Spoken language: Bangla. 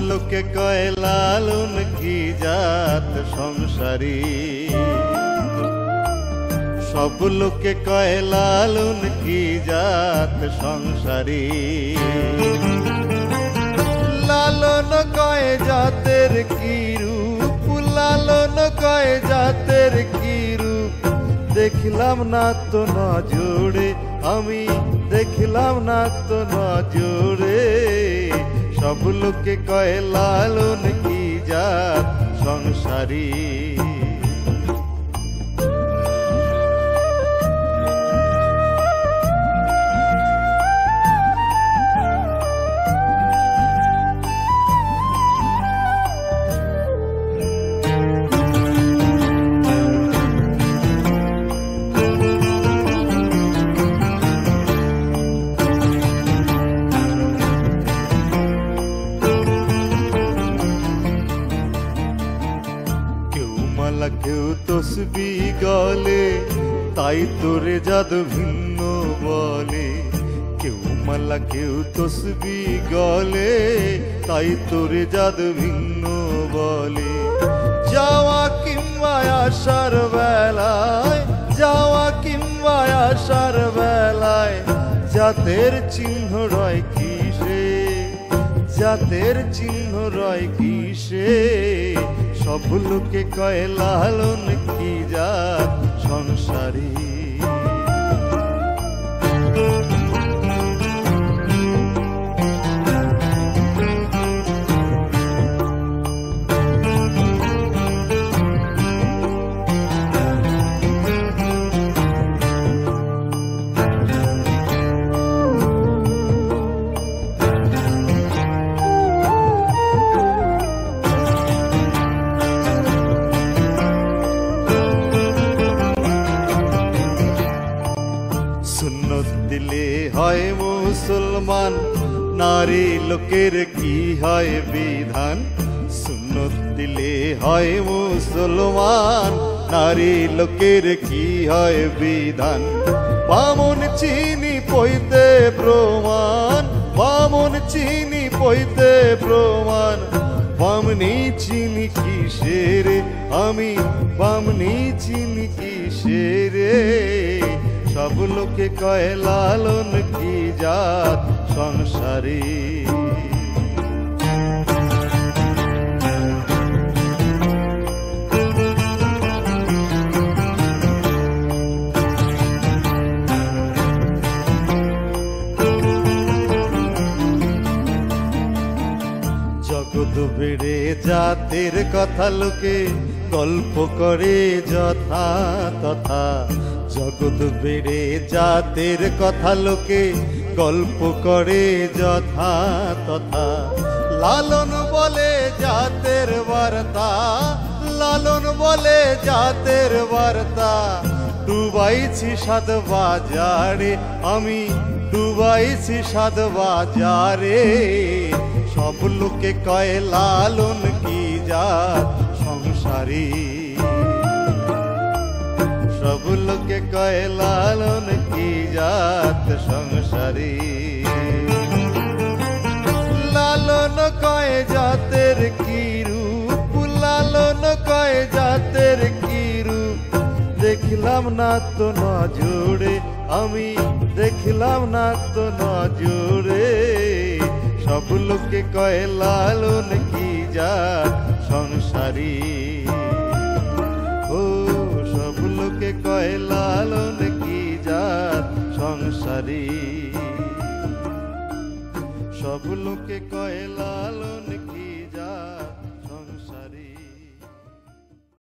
লোকে কয় লালন কি জাত সংসারী, সব লোকে কয় লালন কি জাত সংসারী। লালন কয় জাতের কি রূপ, লালন কয় জাতের কি রূপ, দেখলাম না তো নজরে, আমি দেখলাম না তো নজরে। সব লোকে কয় লালন কি জাত সংসারী। কেউ তসবি গলে তাই তোরে জাদু ভিন্ন বলে, কেউ মালা কেউ তসবি গলে তাই তোরে জাদু ভিন্ন বলে। যাওয়া কিংবা আসার বেলায়, যাওয়া কিংবা আসার বেলায় জাতের চিহ্ন রয় কিসে, জাতের চিহ্ন রয় কিসে। সব লোকে কয় লালন কি জাত সংসারী। সুন্নত দিলে হয় মুসলমান, নারী লোকের কি হয় বিধান। সুন্নত দিলে হয় মুসলমান, নারী লোকের কি হয় বিধান। বামন চিনি পইতে প্রমাণ, বামন চিনি পইতে প্রমাণ। বামনি চিনি কিসের, আমি বামনি চিনি কিসের। সব লোকে কয় লালন কি জাত সংসারী। জগৎ বেড়ে জাতের কথা লোকে গল্প করে যথা তথা। জগৎ বেড়ে জাতের কথা লোকে গল্প করে যথা তথা। লালন বলে জাতের বার্তা, লালন বলে জাতের বার্তা। ডুবাইছি সাদ বাজারে, আমি ডুবাইছি সাদ বাজারে। সব লোকে কয় লালন কি জাত সংসারী। সব লোকে কয় লালন কি জাত সংসারী। লালন কয় জাতের কি রূপ, লালন কয় জাতের কি রূপ, দেখলাম না তো নজরে, আমি দেখলাম না তো নজরে। সব লোকে কয় লালন কি জাত সংসারী। ও সব লোকে কয় লালন কি জাত সংসারী। সব লোকে কয় লালন কি জাত